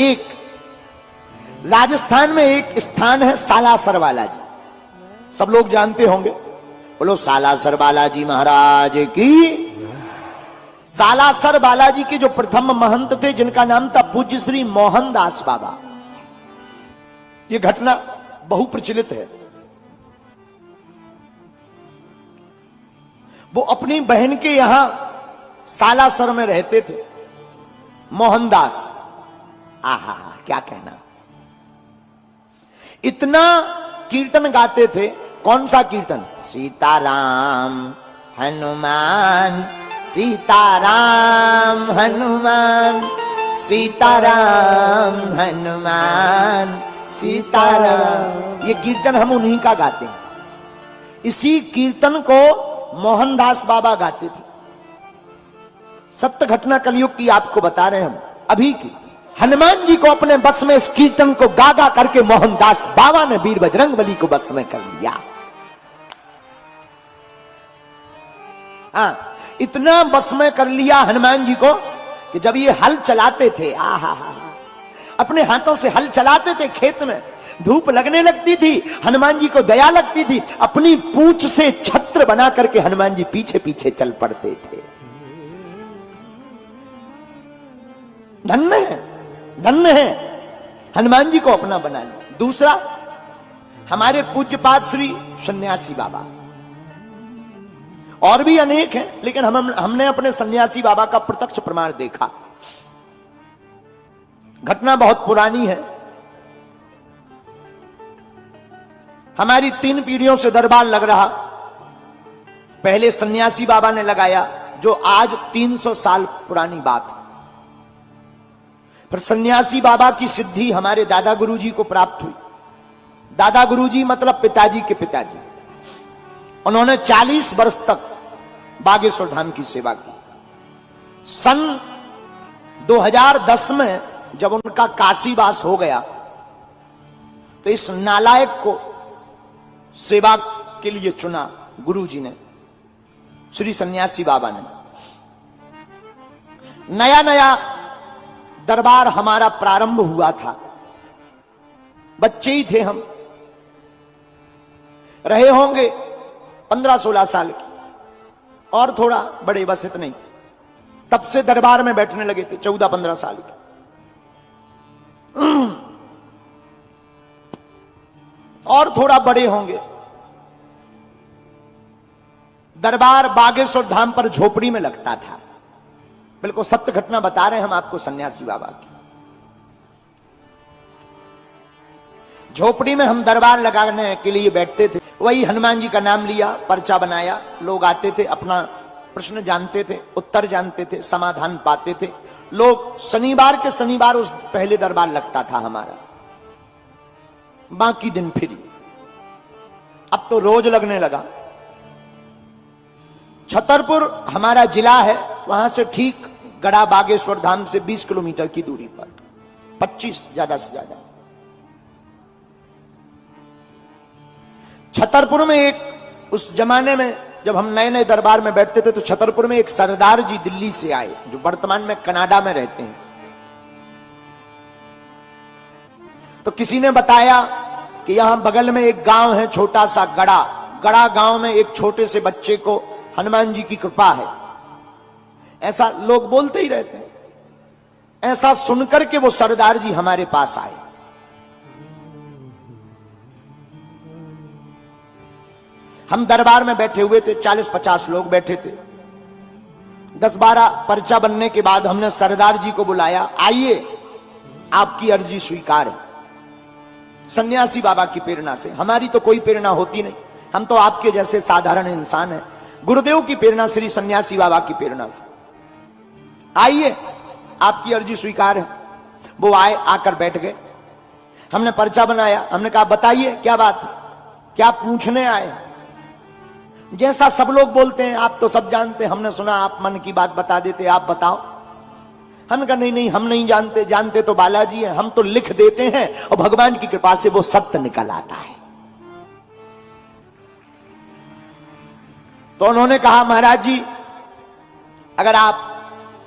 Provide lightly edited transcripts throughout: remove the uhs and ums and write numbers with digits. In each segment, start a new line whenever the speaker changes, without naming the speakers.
एक राजस्थान में एक स्थान है सालासर बालाजी, सब लोग जानते होंगे, बोलो सालासर बालाजी महाराज की। सालासर बालाजी के जो प्रथम महंत थे जिनका नाम था पूज्य श्री मोहनदास बाबा, यह घटना बहुप्रचलित है। वो अपनी बहन के यहां सालासर में रहते थे। मोहनदास, आहा क्या कहना, इतना कीर्तन गाते थे। कौन सा कीर्तन? सीताराम हनुमान सीताराम हनुमान सीताराम हनुमान सीताराम, ये कीर्तन हम उन्हीं का गाते हैं। इसी कीर्तन को मोहनदास बाबा गाते थे। सत्य घटना कलयुग की आपको बता रहे हैं हम, अभी की। हनुमान जी को अपने बस में इस कीर्तन को गागा करके मोहनदास बाबा ने वीर बजरंगबली को बस में कर लिया। हाँ, इतना बस में कर लिया हनुमान जी को कि जब ये हल चलाते थे, आहा अपने हाथों से हल चलाते थे खेत में, धूप लगने लगती थी, हनुमान जी को दया लगती थी, अपनी पूंछ से छत्र बना करके हनुमान जी पीछे पीछे चल पड़ते थे। धन्य है, धन्य है, हनुमान जी को अपना बना लिया। दूसरा, हमारे पूज्यपाद श्री सन्यासी बाबा, और भी अनेक हैं, लेकिन हमने अपने सन्यासी बाबा का प्रत्यक्ष प्रमाण देखा। घटना बहुत पुरानी है, हमारी 3 पीढ़ियों से दरबार लग रहा। पहले सन्यासी बाबा ने लगाया, जो आज 300 साल पुरानी बात है। फिर सन्यासी बाबा की सिद्धि हमारे दादा गुरुजी को प्राप्त हुई। दादा गुरुजी मतलब पिताजी के पिताजी। उन्होंने 40 वर्ष तक बागेश्वर धाम की सेवा की। सन 2010 में जब उनका काशीवास हो गया, तो इस नालायक को सेवा के लिए चुना गुरुजी ने, श्री सन्यासी बाबा ने। नया नया दरबार हमारा प्रारंभ हुआ था, बच्चे ही थे हम, रहे होंगे 15-16 साल के, और थोड़ा बड़े, बस इतने ही। तब से दरबार में बैठने लगे थे, 14-15 साल के। और थोड़ा बड़े होंगे। दरबार बागेश्वर धाम पर झोपड़ी में लगता था। बिल्कुल सत्य घटना बता रहे हैं हम आपको सन्यासी बाबा की। झोपड़ी में हम दरबार लगाने के लिए बैठते थे। वही हनुमान जी का नाम लिया, पर्चा बनाया, लोग आते थे, अपना प्रश्न जानते थे, उत्तर जानते थे, समाधान पाते थे। लोग शनिवार के शनिवार उस पहले दरबार लगता था हमारा, बाकी दिन फ्री। अब तो रोज लगने लगा। छतरपुर हमारा जिला है, वहां से ठीक गढ़ा बागेश्वर धाम से 20 किलोमीटर की दूरी पर, 25 ज्यादा से ज्यादा। छतरपुर में एक, उस जमाने में जब हम नए नए दरबार में बैठते थे, तो छतरपुर में एक सरदार जी दिल्ली से आए, जो वर्तमान में कनाडा में रहते हैं। तो किसी ने बताया कि यहां बगल में एक गांव है छोटा सा गढ़ा, गढ़ा गांव में एक छोटे से बच्चे को हनुमान जी की कृपा है, ऐसा लोग बोलते ही रहते हैं। ऐसा सुनकर के वो सरदार जी हमारे पास आए। हम दरबार में बैठे हुए थे, 40-50 लोग बैठे थे। 10-12 पर्चा बनने के बाद हमने सरदार जी को बुलाया, आइए आपकी अर्जी स्वीकार है। सन्यासी बाबा की प्रेरणा से, हमारी तो कोई प्रेरणा होती नहीं, हम तो आपके जैसे साधारण इंसान हैं। गुरुदेव की प्रेरणा, श्री सन्यासी बाबा की प्रेरणा से, आइए आपकी अर्जी स्वीकार है। वो आए, आकर बैठ गए। हमने पर्चा बनाया, हमने कहा बताइए क्या बात है, क्या पूछने आए। जैसा सब लोग बोलते हैं, आप तो सब जानते, हमने सुना आप मन की बात बता देते, आप बताओ। हमने कहा नहीं नहीं, हम नहीं जानते, जानते तो बालाजी हैं, हम तो लिख देते हैं और भगवान की कृपा से वो सत्य निकल आता है। तो उन्होंने कहा महाराज जी, अगर आप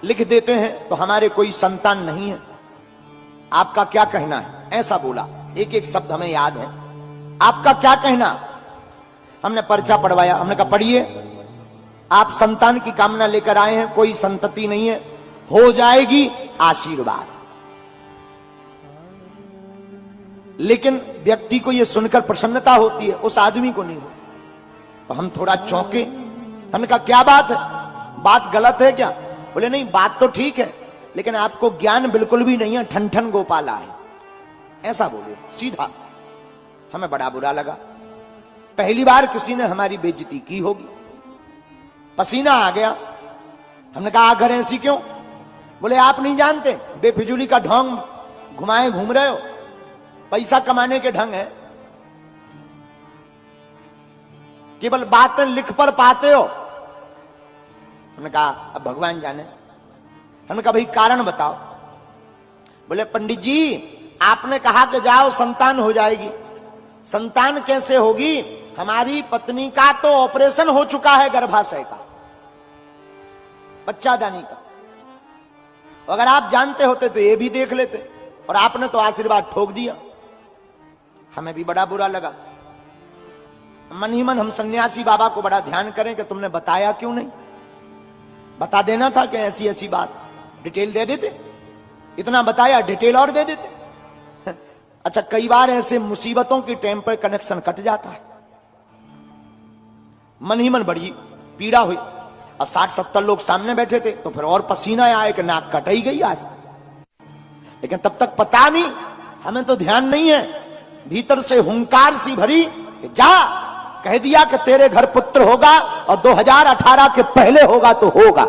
लिख देते हैं तो हमारे कोई संतान नहीं है, आपका क्या कहना है, ऐसा बोला। एक एक शब्द हमें याद है। आपका क्या कहना। हमने पर्चा पढ़वाया, हमने कहा पढ़िए। आप संतान की कामना लेकर आए हैं, कोई संतति नहीं है, हो जाएगी आशीर्वाद। लेकिन व्यक्ति को यह सुनकर प्रसन्नता होती है, उस आदमी को नहीं हो। तो हम थोड़ा चौंके। हमने कहा क्या बात है, बात गलत है क्या? बोले नहीं, बात तो ठीक है, लेकिन आपको ज्ञान बिल्कुल भी नहीं है, ठन ठन गोपाला है, ऐसा बोले सीधा। हमें बड़ा बुरा लगा। पहली बार किसी ने हमारी बेइज्जती की होगी। पसीना आ गया। हमने कहा आखिर ऐसी क्यों? बोले आप नहीं जानते, बेफिजूली का ढोंग घुमाए घूम रहे हो, पैसा कमाने के ढंग है, केवल बातें लिख पर पाते हो। हमने कहा अब भगवान जाने। हमने कहा भाई कारण बताओ। बोले पंडित जी आपने कहा कि जाओ संतान हो जाएगी। संतान कैसे होगी? हमारी पत्नी का तो ऑपरेशन हो चुका है गर्भाशय का, बच्चादानी का। अगर आप जानते होते तो ये भी देख लेते, और आपने तो आशीर्वाद ठोक दिया। हमें भी बड़ा बुरा लगा। मन ही मन हम सन्यासी बाबा को बड़ा ध्यान करें कि तुमने बताया क्यों नहीं, बता देना था कि ऐसी ऐसी बात, डिटेल दे देते। इतना बताया, डिटेल और दे देते। अच्छा, कई बार ऐसे मुसीबतों के टाइम पर कनेक्शन कट जाता है। मन ही मन बड़ी पीड़ा हुई। अब 60-70 लोग सामने बैठे थे, तो फिर और पसीना आया कि नाक कट ही गई आज। लेकिन तब तक पता नहीं, हमें तो ध्यान नहीं है। भीतर से हुंकार सी भरी कि जा, कह दिया कि तेरे घर पुत्र होगा, और 2018 के पहले होगा तो होगा,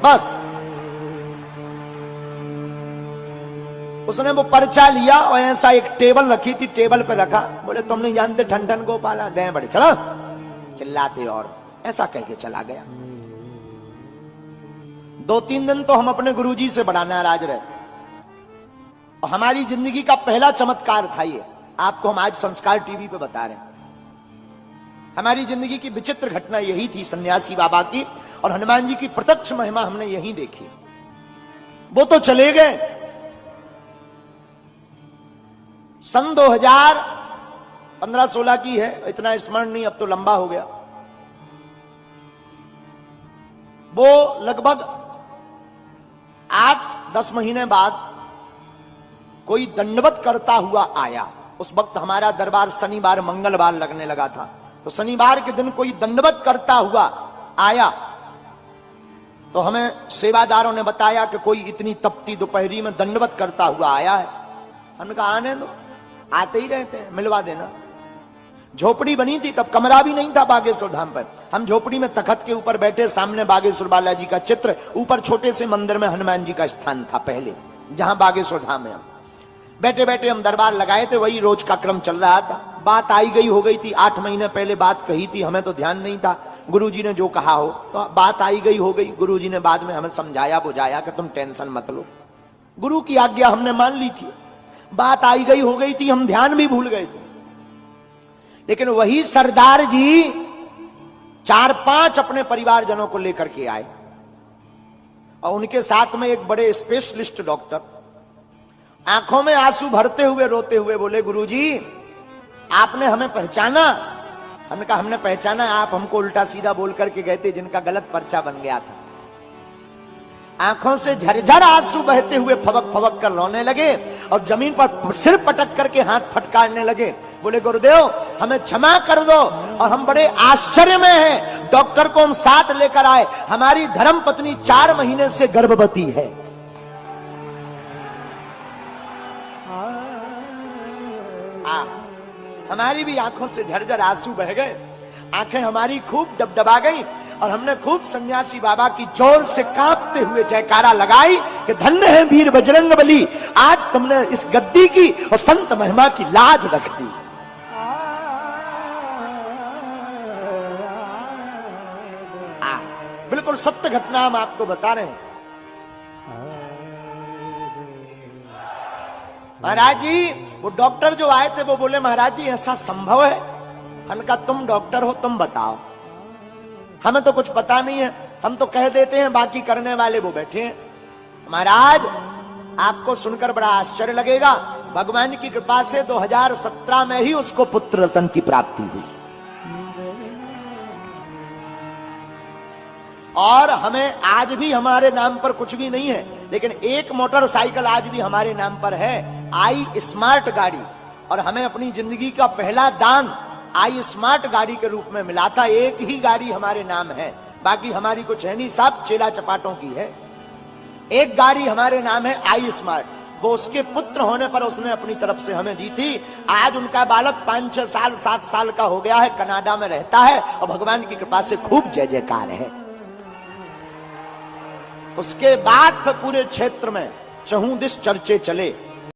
बस। उसने वो पर्चा लिया और ऐसा एक टेबल रखी थी, टेबल पे रखा। बोले तुम नहीं जानते ठन ठन गोपाला, दे बड़े, चलो चिल्लाते, और ऐसा कह के चला गया। 2-3 दिन तो हम अपने गुरुजी से बड़ा नाराज रहे। और हमारी जिंदगी का पहला चमत्कार था ये, आपको हम आज संस्कार टीवी पे बता रहे हैं। हमारी जिंदगी की विचित्र घटना यही थी सन्यासी बाबा की, और हनुमान जी की प्रत्यक्ष महिमा हमने यही देखी। वो तो चले गए। सन 2015-16 की है, इतना स्मरण नहीं, अब तो लंबा हो गया। वो लगभग 8-10 महीने बाद कोई दंडवत करता हुआ आया। उस वक्त हमारा दरबार शनिवार मंगलवार लगने लगा था, तो शनिवार के दिन कोई दंडवत करता हुआ आया। तो हमें सेवादारों ने बताया कि कोई इतनी तपती दोपहरी में दंडवत करता हुआ आया है। हमने कहा आने दो, आते ही रहते हैं, मिलवा देना। झोपड़ी बनी थी तब, कमरा भी नहीं था बागेश्वर धाम पर। हम झोपड़ी में तखत के ऊपर बैठे, सामने बागेश्वर बालाजी का चित्र, ऊपर छोटे से मंदिर में हनुमान जी का स्थान था पहले, जहां बागेश्वर धाम है। हम बैठे बैठे हम दरबार लगाए थे, वही रोज का क्रम चल रहा था। बात आई गई हो गई थी, 8 महीने पहले बात कही थी, हमें तो ध्यान नहीं था। गुरुजी ने जो कहा हो, तो बात आई गई हो गई। गुरुजी ने बाद में हमें समझाया बुझाया कि तुम टेंशन मत लो। गुरु की आज्ञा हमने मान ली थी, बात आई गई हो गई थी, हम ध्यान भी भूल गए थे। लेकिन वही सरदार जी 4-5 अपने परिवारजनों को लेकर के आए, और उनके साथ में एक बड़े स्पेशलिस्ट डॉक्टर। आंखों में आंसू भरते हुए रोते हुए बोले गुरुजी आपने हमें पहचाना? हमने कहा हमने पहचाना, आप हमको उल्टा सीधा बोल करके गए थे, जिनका गलत पर्चा बन गया था। आंखों से झरझर आंसू बहते हुए फबक फबक कर रोने लगे, और जमीन पर सिर पटक करके हाथ फटकारने लगे। बोले गुरुदेव हमें क्षमा कर दो, और हम बड़े आश्चर्य में हैं। डॉक्टर को हम साथ लेकर आए, हमारी धर्म पत्नी 4 महीने से गर्भवती है। हमारी भी आंखों से झरझर आंसू बह गए, आंखें हमारी खूब डबडबा गई, और हमने खूब सन्यासी बाबा की जोर से कांपते हुए जयकारा लगाई कि धन्य है वीर बजरंगबली, आज तुमने इस गद्दी की और संत महिमा की लाज रख दी। बिल्कुल सत्य घटना हम आपको बता रहे हैं। महाराज जी, वो डॉक्टर जो आए थे वो बोले महाराज जी ऐसा संभव है? हमने कहा तुम डॉक्टर हो, तुम बताओ, हमें तो कुछ पता नहीं है, हम तो कह देते हैं, बाकी करने वाले वो बैठे हैं। महाराज आपको सुनकर बड़ा आश्चर्य लगेगा, भगवान की कृपा से 2017 में ही उसको पुत्र रत्न की प्राप्ति हुई। और हमें आज भी हमारे नाम पर कुछ भी नहीं है, लेकिन एक मोटरसाइकिल आज भी हमारे नाम पर है, आई स्मार्ट गाड़ी। और हमें अपनी जिंदगी का पहला दान आई स्मार्ट गाड़ी के रूप में मिला था। एक ही गाड़ी हमारे नाम है, बाकी हमारी कुछ है नहीं, सब चेला चपाटों की है। एक गाड़ी हमारे नाम है आई स्मार्ट, वो उसके पुत्र होने पर उसने अपनी तरफ से हमें दी थी। आज उनका बालक 5-6 साल 7 साल का हो गया है, कनाडा में रहता है और भगवान की कृपा से खूब जय जयकार है। उसके बाद पूरे क्षेत्र में चहुं दिस चर्चे चले